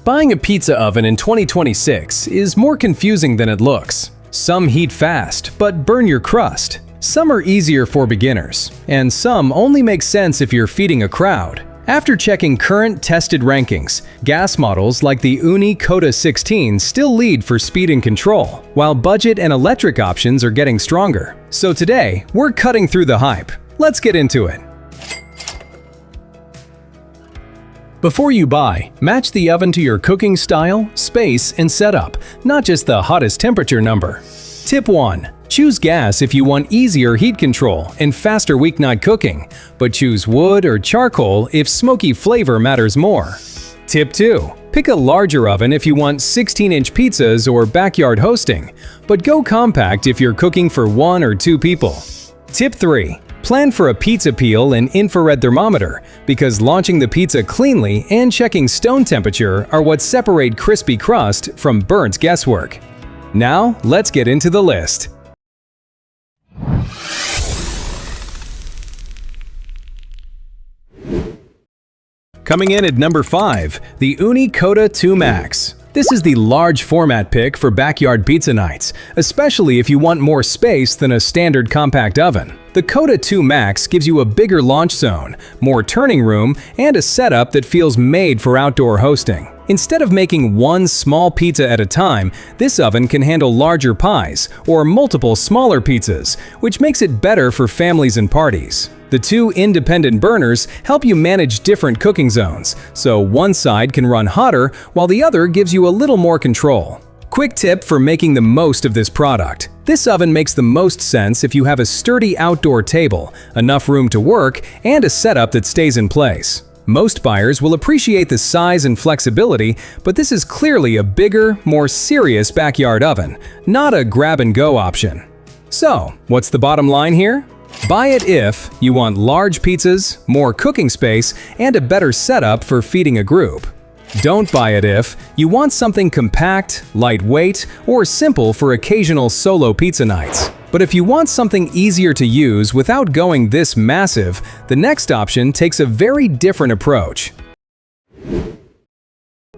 Buying a pizza oven in 2026 is more confusing than it looks. Some heat fast, but burn your crust. Some are easier for beginners, and some only make sense if you're feeding a crowd. After checking current tested rankings, gas models like the Ooni Koda 16 still lead for speed and control, while budget and electric options are getting stronger. So today, we're cutting through the hype. Let's get into it. Before you buy, match the oven to your cooking style, space, and setup, not just the hottest temperature number. Tip 1. Choose gas if you want easier heat control and faster weeknight cooking, but choose wood or charcoal if smoky flavor matters more. Tip 2. Pick a larger oven if you want 16-inch pizzas or backyard hosting, but go compact if you're cooking for 1 or 2 people. Tip 3. Plan for a pizza peel and infrared thermometer, because launching the pizza cleanly and checking stone temperature are what separate crispy crust from burnt guesswork. Now, let's get into the list. Coming in at number 5, the Ooni Koda 2 Max. This is the large format pick for backyard pizza nights, especially if you want more space than a standard compact oven. The Koda 2 Max gives you a bigger launch zone, more turning room, and a setup that feels made for outdoor hosting. Instead of making one small pizza at a time, this oven can handle larger pies or multiple smaller pizzas, which makes it better for families and parties. The 2 independent burners help you manage different cooking zones, so one side can run hotter while the other gives you a little more control. Quick tip for making the most of this product. This oven makes the most sense if you have a sturdy outdoor table, enough room to work, and a setup that stays in place. Most buyers will appreciate the size and flexibility, but this is clearly a bigger, more serious backyard oven, not a grab-and-go option. So, what's the bottom line here? Buy it if you want large pizzas, more cooking space, and a better setup for feeding a group. Don't buy it if you want something compact, lightweight, or simple for occasional solo pizza nights. But if you want something easier to use without going this massive, the next option takes a very different approach.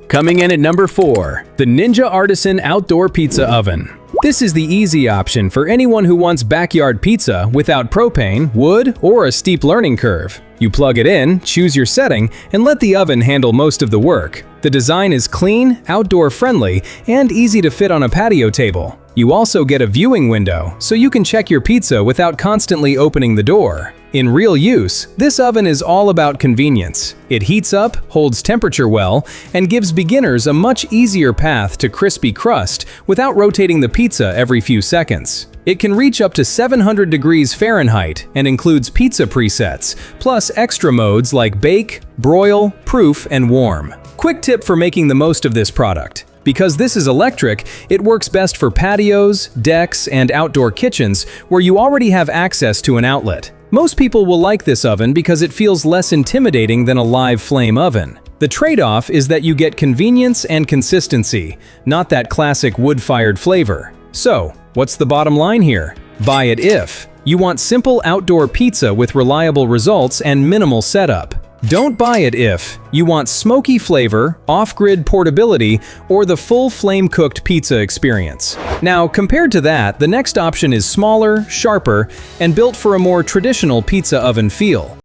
Coming in at number 4, the Ninja Artisan Outdoor Pizza Oven. This is the easy option for anyone who wants backyard pizza without propane, wood, or a steep learning curve. You plug it in, choose your setting, and let the oven handle most of the work. The design is clean, outdoor-friendly, and easy to fit on a patio table. You also get a viewing window, so you can check your pizza without constantly opening the door. In real use, this oven is all about convenience. It heats up, holds temperature well, and gives beginners a much easier path to crispy crust without rotating the pizza every few seconds. It can reach up to 700 degrees Fahrenheit and includes pizza presets, plus extra modes like bake, broil, proof, and warm. Quick tip for making the most of this product. Because this is electric, it works best for patios, decks, and outdoor kitchens where you already have access to an outlet. Most people will like this oven because it feels less intimidating than a live flame oven. The trade-off is that you get convenience and consistency, not that classic wood-fired flavor. So, what's the bottom line here? Buy it if you want simple outdoor pizza with reliable results and minimal setup. Don't buy it if you want smoky flavor, off-grid portability, or the full flame-cooked pizza experience. Now, compared to that, the next option is smaller, sharper, and built for a more traditional pizza oven feel.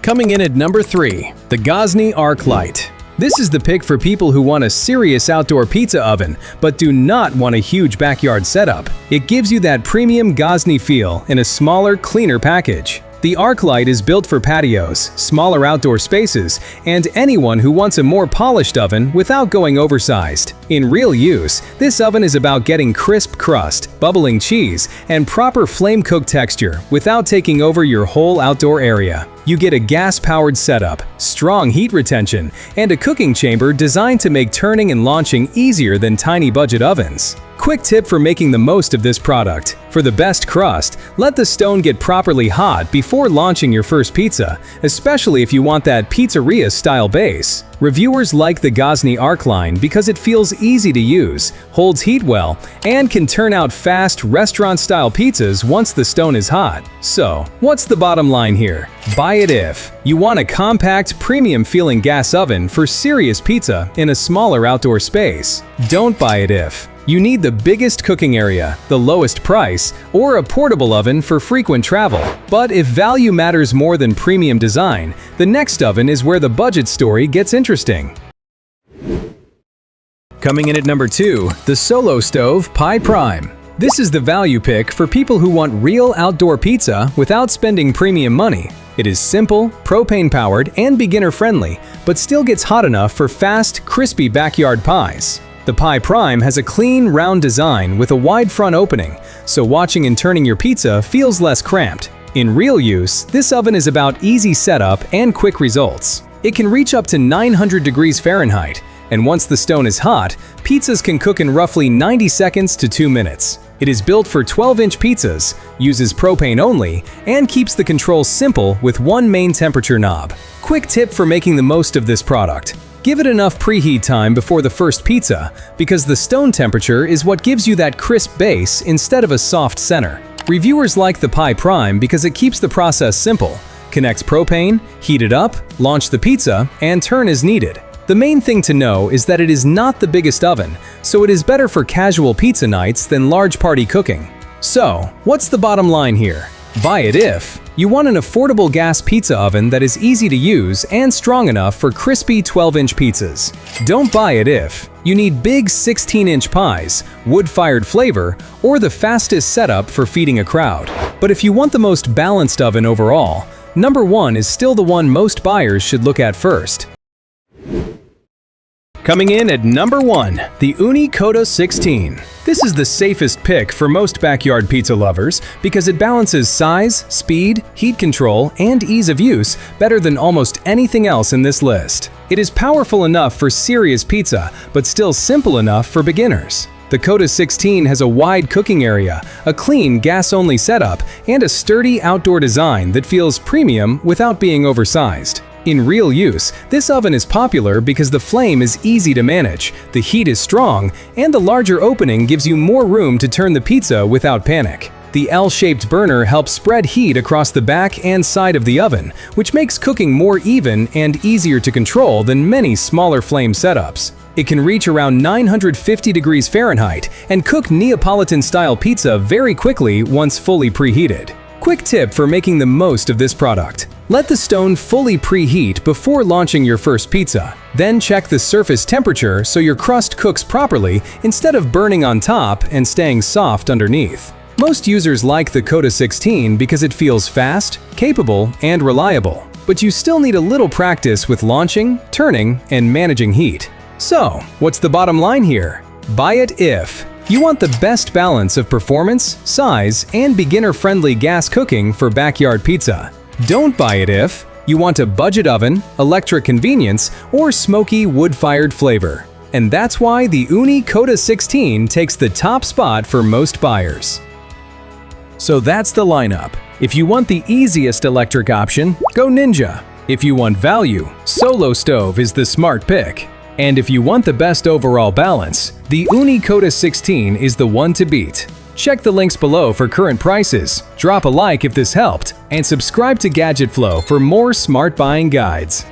Coming in at number 3, the Gozney Arc Lite. This is the pick for people who want a serious outdoor pizza oven, but do not want a huge backyard setup. It gives you that premium Gozney feel in a smaller, cleaner package. The Arc Lite is built for patios, smaller outdoor spaces, and anyone who wants a more polished oven without going oversized. In real use, this oven is about getting crisp crust, bubbling cheese, and proper flame-cooked texture without taking over your whole outdoor area. You get a gas-powered setup, strong heat retention, and a cooking chamber designed to make turning and launching easier than tiny budget ovens. Quick tip for making the most of this product. For the best crust, let the stone get properly hot before launching your first pizza, especially if you want that pizzeria-style base. Reviewers like the Gozney Arc line because it feels easy to use, holds heat well, and can turn out fast restaurant-style pizzas once the stone is hot. So, what's the bottom line here? Buy it if you want a compact, premium-feeling gas oven for serious pizza in a smaller outdoor space. Don't buy it if you need the biggest cooking area, the lowest price, or a portable oven for frequent travel. But if value matters more than premium design, the next oven is where the budget story gets interesting. Coming in at number 2, the Solo Stove Pi Prime. This is the value pick for people who want real outdoor pizza without spending premium money. It is simple, propane-powered, and beginner-friendly, but still gets hot enough for fast, crispy backyard pies. The Pi Prime has a clean, round design with a wide front opening, so watching and turning your pizza feels less cramped. In real use, this oven is about easy setup and quick results. It can reach up to 900 degrees Fahrenheit, and once the stone is hot, pizzas can cook in roughly 90 seconds to 2 minutes. It is built for 12-inch pizzas, uses propane only, and keeps the controls simple with one main temperature knob. Quick tip for making the most of this product: give it enough preheat time before the first pizza, because the stone temperature is what gives you that crisp base instead of a soft center. Reviewers like the Pi Prime because it keeps the process simple, connects propane, heat it up, launch the pizza, and turn as needed. The main thing to know is that it is not the biggest oven, so it is better for casual pizza nights than large party cooking. So, what's the bottom line here? Buy it if you want an affordable gas pizza oven that is easy to use and strong enough for crispy 12-inch pizzas. Don't buy it if you need big 16-inch pies, wood-fired flavor, or the fastest setup for feeding a crowd. But if you want the most balanced oven overall, number 1 is still the one most buyers should look at first. Coming in at number 1, the Ooni Koda 16. This is the safest pick for most backyard pizza lovers because it balances size, speed, heat control, and ease of use better than almost anything else in this list. It is powerful enough for serious pizza, but still simple enough for beginners. The Koda 16 has a wide cooking area, a clean gas-only setup, and a sturdy outdoor design that feels premium without being oversized. In real use, this oven is popular because the flame is easy to manage, the heat is strong, and the larger opening gives you more room to turn the pizza without panic. The L-shaped burner helps spread heat across the back and side of the oven, which makes cooking more even and easier to control than many smaller flame setups. It can reach around 950 degrees Fahrenheit and cook Neapolitan-style pizza very quickly once fully preheated. Quick tip for making the most of this product: let the stone fully preheat before launching your first pizza. Then check the surface temperature so your crust cooks properly instead of burning on top and staying soft underneath. Most users like the Koda 16 because it feels fast, capable, and reliable. But you still need a little practice with launching, turning, and managing heat. So, what's the bottom line here? Buy it if you want the best balance of performance, size, and beginner-friendly gas cooking for backyard pizza. Don't buy it if you want a budget oven, electric convenience, or smoky wood-fired flavor. And that's why the Ooni Koda 16 takes the top spot for most buyers. So that's the lineup. If you want the easiest electric option, go Ninja. If you want value, Solo Stove is the smart pick. And if you want the best overall balance, the Ooni Koda 16 is the one to beat. Check the links below for current prices, drop a like if this helped, and subscribe to GadgetFlow for more smart buying guides.